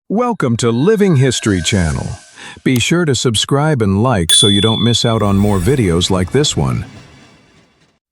Welcome to Living History Channel. Be sure to subscribe and like so you don't miss out on more videos like this one.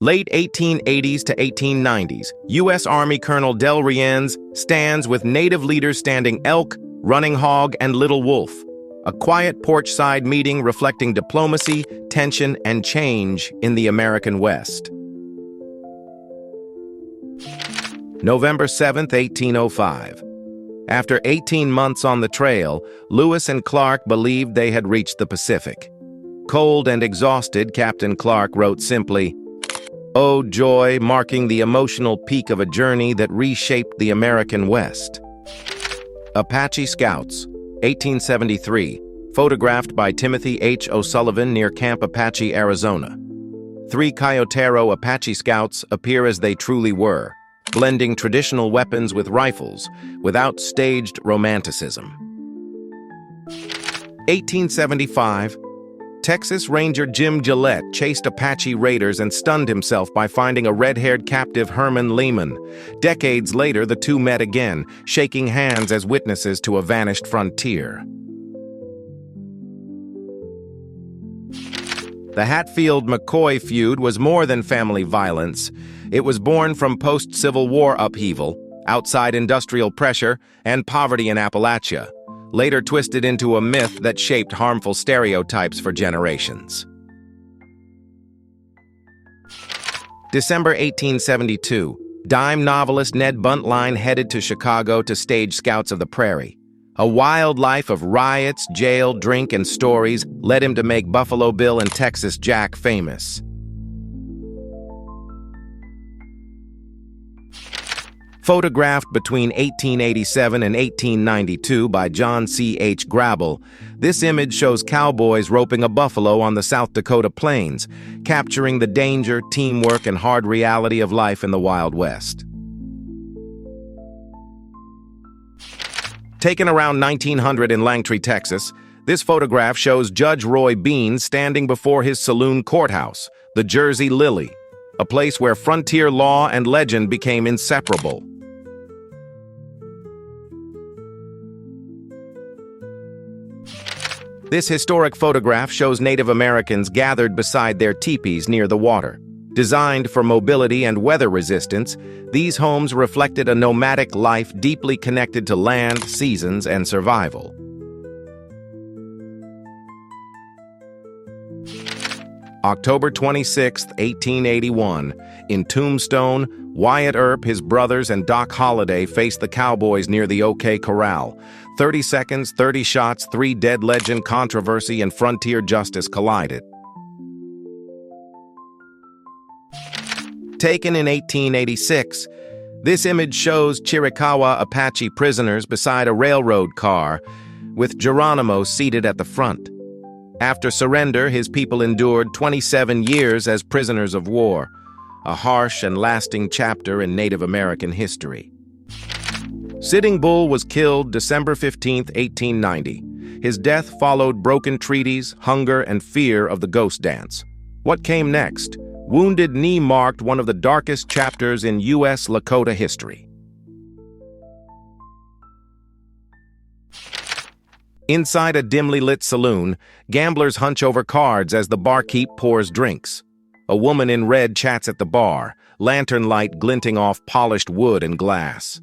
Late 1880s to 1890s, U.S. Army Colonel Del Rienz stands with native leaders standing elk, running hog, and little wolf. A quiet porch-side meeting reflecting diplomacy, tension, and change in the American West. November 7, 1805. After 18 months on the trail, Lewis and Clark believed they had reached the Pacific. Cold and exhausted, Captain Clark wrote simply, "Oh joy," marking the emotional peak of a journey that reshaped the American West. Apache Scouts, 1873, photographed by Timothy H. O'Sullivan near Camp Apache, Arizona. 3 Coyotero Apache Scouts appear as they truly were, blending traditional weapons with rifles, without staged romanticism. 1875, Texas Ranger Jim Gillette chased Apache raiders and stunned himself by finding a red-haired captive Herman Lehman. Decades later, the two met again, shaking hands as witnesses to a vanished frontier. The Hatfield-McCoy feud was more than family violence. It was born from post-Civil War upheaval, outside industrial pressure, and poverty in Appalachia, later twisted into a myth that shaped harmful stereotypes for generations. December 1872, dime novelist Ned Buntline headed to Chicago to stage Scouts of the Prairie. A wild life of riots, jail, drink, and stories led him to make Buffalo Bill and Texas Jack famous. Photographed between 1887 and 1892 by John C. H. Grabble, this image shows cowboys roping a buffalo on the South Dakota plains, capturing the danger, teamwork, and hard reality of life in the Wild West. Taken around 1900 in Langtry, Texas, this photograph shows Judge Roy Bean standing before his Saloon courthouse, the Jersey Lily, a place where frontier law and legend became inseparable. This historic photograph shows Native Americans gathered beside their teepees near the water. Designed for mobility and weather resistance, these homes reflected a nomadic life deeply connected to land, seasons, and survival. October 26, 1881, in Tombstone, Wyatt Earp, his brothers, and Doc Holliday faced the Cowboys near the OK Corral. 30 seconds, 30 shots, 3 dead, legend, controversy, and frontier justice collided. Taken in 1886, this image shows Chiricahua Apache prisoners beside a railroad car, with Geronimo seated at the front. After surrender, his people endured 27 years as prisoners of war, a harsh and lasting chapter in Native American history. Sitting Bull was killed December 15, 1890. His death followed broken treaties, hunger, and fear of the ghost dance. What came next? Wounded Knee marked one of the darkest chapters in U.S. Lakota history. Inside a dimly lit saloon, gamblers hunch over cards as the barkeep pours drinks. A woman in red chats at the bar, lantern light glinting off polished wood and glass.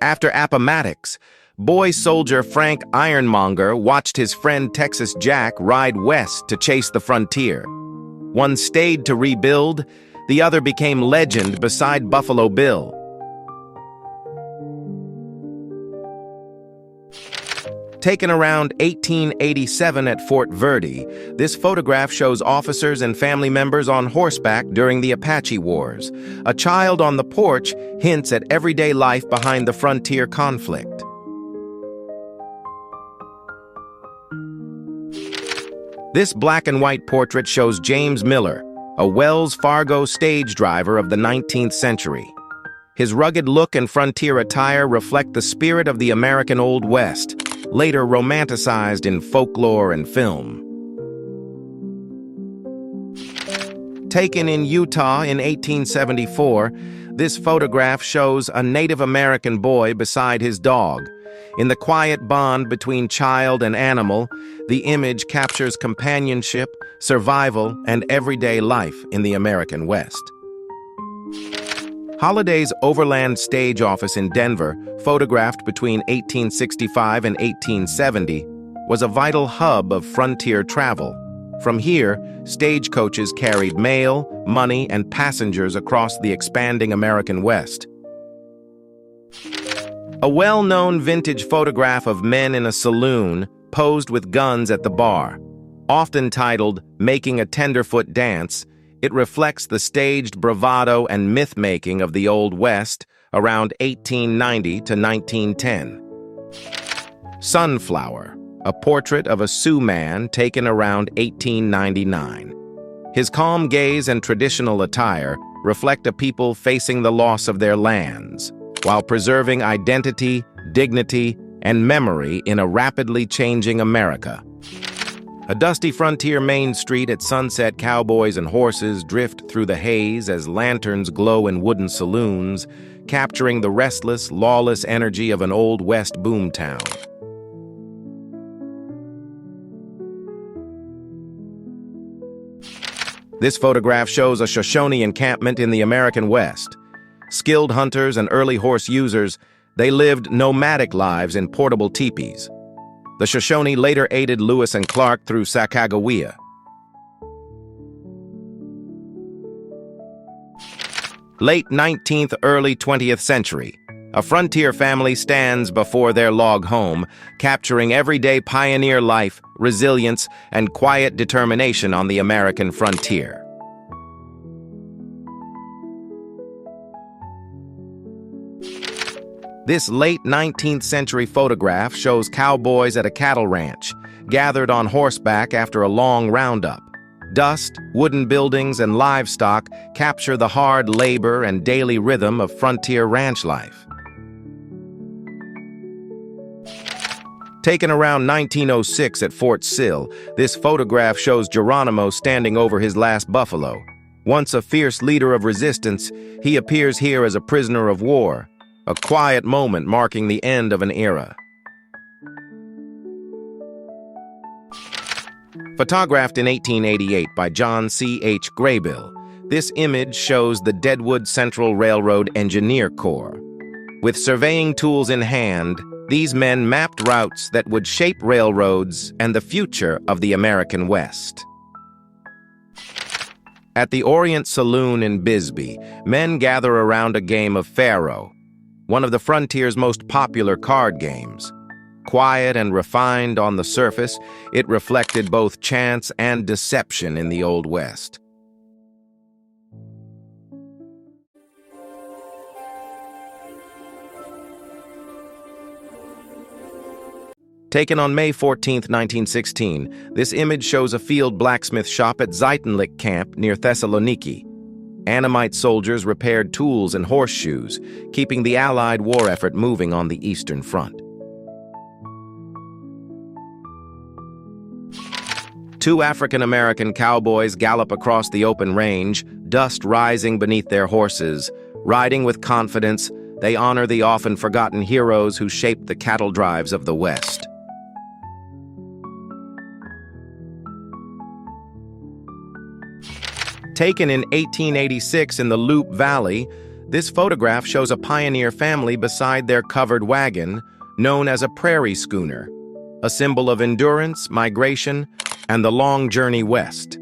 After Appomattox, boy soldier Frank Ironmonger watched his friend Texas Jack ride west to chase the frontier. One stayed to rebuild, the other became legend beside Buffalo Bill. Taken around 1887 at Fort Verde, this photograph shows officers and family members on horseback during the Apache Wars. A child on the porch hints at everyday life behind the frontier conflict. This black and white portrait shows James Miller, a Wells Fargo stage driver of the 19th century. His rugged look and frontier attire reflect the spirit of the American Old West, later romanticized in folklore and film. Taken in Utah in 1874, this photograph shows a Native American boy beside his dog. In the quiet bond between child and animal, the image captures companionship, survival, and everyday life in the American West. Holliday's Overland Stage Office in Denver, photographed between 1865 and 1870, was a vital hub of frontier travel. From here, stagecoaches carried mail, money, and passengers across the expanding American West. A well-known vintage photograph of men in a saloon posed with guns at the bar. Often titled "Making a Tenderfoot Dance," it reflects the staged bravado and myth-making of the Old West around 1890 to 1910. Sunflower, a portrait of a Sioux man taken around 1899. His calm gaze and traditional attire reflect a people facing the loss of their lands, while preserving identity, dignity, and memory in a rapidly changing America. A dusty frontier main street at sunset, cowboys and horses drift through the haze as lanterns glow in wooden saloons, capturing the restless, lawless energy of an Old West boomtown. This photograph shows a Shoshone encampment in the American West. Skilled hunters and early horse users, they lived nomadic lives in portable teepees. The Shoshone later aided Lewis and Clark through Sacagawea. Late 19th, early 20th century. A frontier family stands before their log home, capturing everyday pioneer life, resilience, and quiet determination on the American frontier. This late 19th century photograph shows cowboys at a cattle ranch, gathered on horseback after a long roundup. Dust, wooden buildings, and livestock capture the hard labor and daily rhythm of frontier ranch life. Taken around 1906 at Fort Sill, this photograph shows Geronimo standing over his last buffalo. Once a fierce leader of resistance, he appears here as a prisoner of war, a quiet moment marking the end of an era. Photographed in 1888 by John C. H. Graybill, this image shows the Deadwood Central Railroad Engineer Corps. With surveying tools in hand, these men mapped routes that would shape railroads and the future of the American West. At the Orient Saloon in Bisbee, men gather around a game of faro, one of the frontier's most popular card games. Quiet and refined on the surface, it reflected both chance and deception in the Old West. Taken on May 14, 1916, this image shows a field blacksmith shop at Zeitenlich Camp near Thessaloniki. Annamite soldiers repaired tools and horseshoes, keeping the Allied war effort moving on the Eastern Front. Two African-American cowboys gallop across the open range, dust rising beneath their horses. Riding with confidence, they honor the often forgotten heroes who shaped the cattle drives of the West. Taken in 1886 in the Loup Valley, this photograph shows a pioneer family beside their covered wagon, known as a prairie schooner, a symbol of endurance, migration, and the long journey west.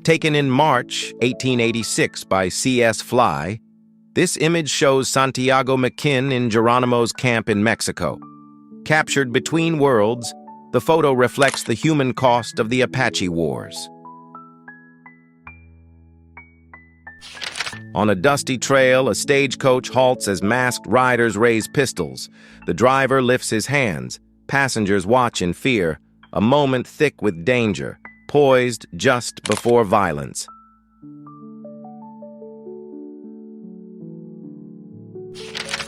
Taken in March 1886 by C.S. Fly, this image shows Santiago McKin in Geronimo's camp in Mexico. Captured between worlds, the photo reflects the human cost of the Apache Wars. On a dusty trail, a stagecoach halts as masked riders raise pistols. The driver lifts his hands. Passengers watch in fear, a moment thick with danger, poised just before violence.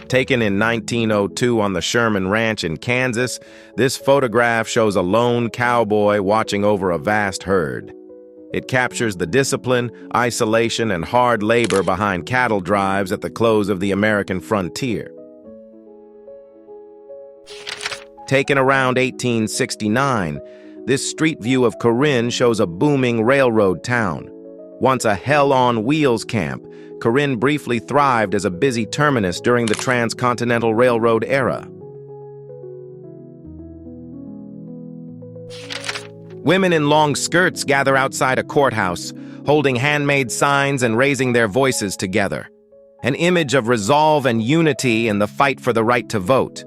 Taken in 1902 on the Sherman Ranch in Kansas, this photograph shows a lone cowboy watching over a vast herd. It captures the discipline, isolation, and hard labor behind cattle drives at the close of the American frontier. Taken around 1869, this street view of Corinne shows a booming railroad town. Once a hell-on-wheels camp, Corinne briefly thrived as a busy terminus during the Transcontinental Railroad era. Women in long skirts gather outside a courthouse, holding handmade signs and raising their voices together. An image of resolve and unity in the fight for the right to vote.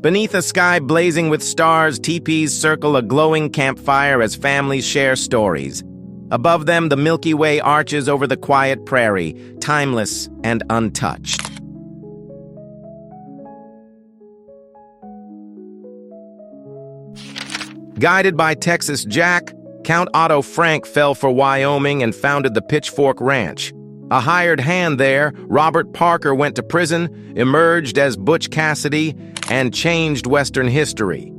Beneath a sky blazing with stars, teepees circle a glowing campfire as families share stories. Above them, the Milky Way arches over the quiet prairie, timeless and untouched. Guided by Texas Jack, Count Otto Frank fell for Wyoming and founded the Pitchfork Ranch. A hired hand there, Robert Parker went to prison, emerged as Butch Cassidy, and changed Western history.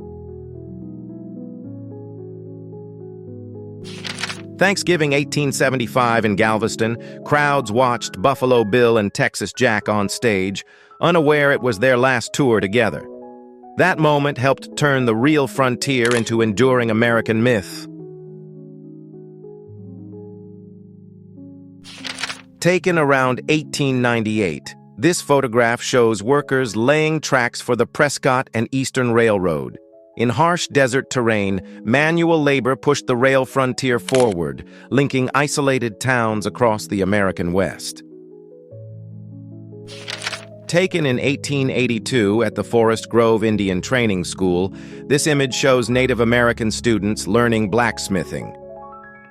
Thanksgiving 1875 in Galveston, crowds watched Buffalo Bill and Texas Jack on stage, unaware it was their last tour together. That moment helped turn the real frontier into enduring American myth. Taken around 1898, this photograph shows workers laying tracks for the Prescott and Eastern Railroad. In harsh desert terrain, manual labor pushed the rail frontier forward, linking isolated towns across the American West. Taken in 1882 at the Forest Grove Indian Training School, this image shows Native American students learning blacksmithing.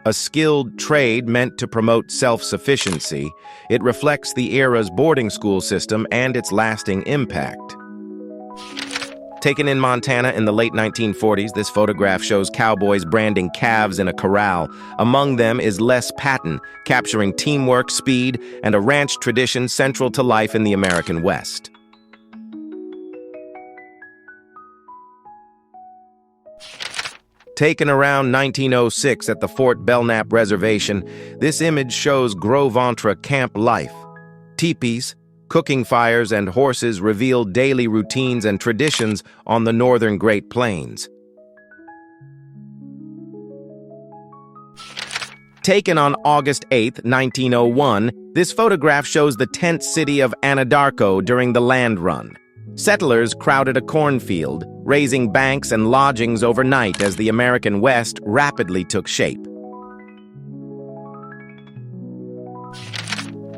A skilled trade meant to promote self-sufficiency, it reflects the era's boarding school system and its lasting impact. Taken in Montana in the late 1940s, this photograph shows cowboys branding calves in a corral. Among them is Les Patton, capturing teamwork, speed, and a ranch tradition central to life in the American West. Taken around 1906 at the Fort Belknap Reservation, this image shows Gros Ventre camp life. Teepees, cooking fires, and horses reveal daily routines and traditions on the northern Great Plains. Taken on August 8, 1901, this photograph shows the tent city of Anadarko during the land run. Settlers crowded a cornfield, raising banks and lodgings overnight as the American West rapidly took shape.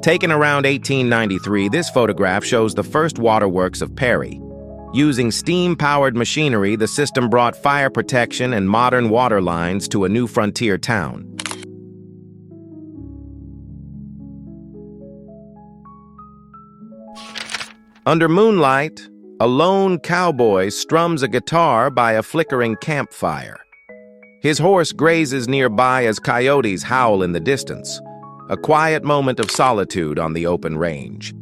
Taken around 1893, this photograph shows the first waterworks of Perry. Using steam-powered machinery, the system brought fire protection and modern water lines to a new frontier town. Under moonlight, a lone cowboy strums a guitar by a flickering campfire. His horse grazes nearby as coyotes howl in the distance, a quiet moment of solitude on the open range.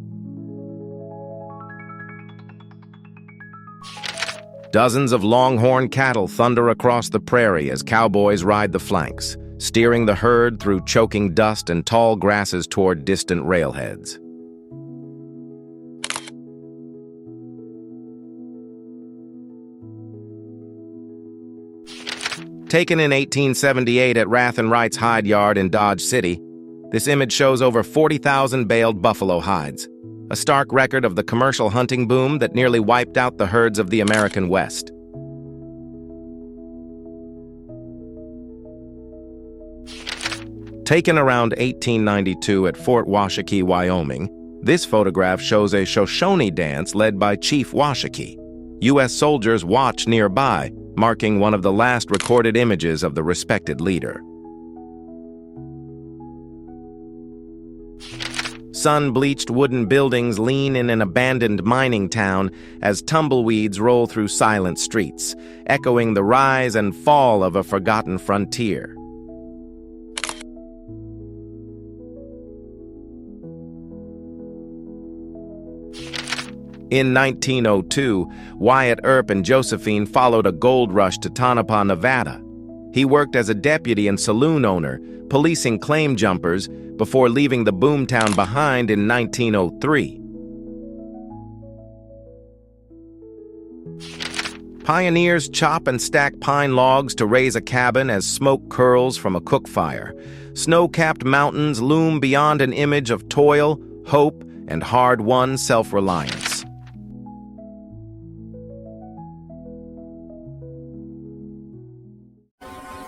Dozens of longhorn cattle thunder across the prairie as cowboys ride the flanks, steering the herd through choking dust and tall grasses toward distant railheads. Taken in 1878 at Rath and Wright's hide yard in Dodge City, this image shows over 40,000 baled buffalo hides, a stark record of the commercial hunting boom that nearly wiped out the herds of the American West. Taken around 1892 at Fort Washakie, Wyoming, this photograph shows a Shoshone dance led by Chief Washakie. U.S. soldiers watch nearby, marking one of the last recorded images of the respected leader. Sun-bleached wooden buildings lean in an abandoned mining town as tumbleweeds roll through silent streets, echoing the rise and fall of a forgotten frontier. In 1902, Wyatt Earp and Josephine followed a gold rush to Tonopah, Nevada. He worked as a deputy and saloon owner, policing claim jumpers before leaving the boomtown behind in 1903. Pioneers chop and stack pine logs to raise a cabin as smoke curls from a cook fire. Snow-capped mountains loom beyond an image of toil, hope, and hard-won self-reliance.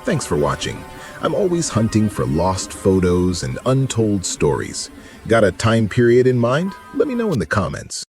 Thanks for watching. I'm always hunting for lost photos and untold stories. Got a time period in mind? Let me know in the comments.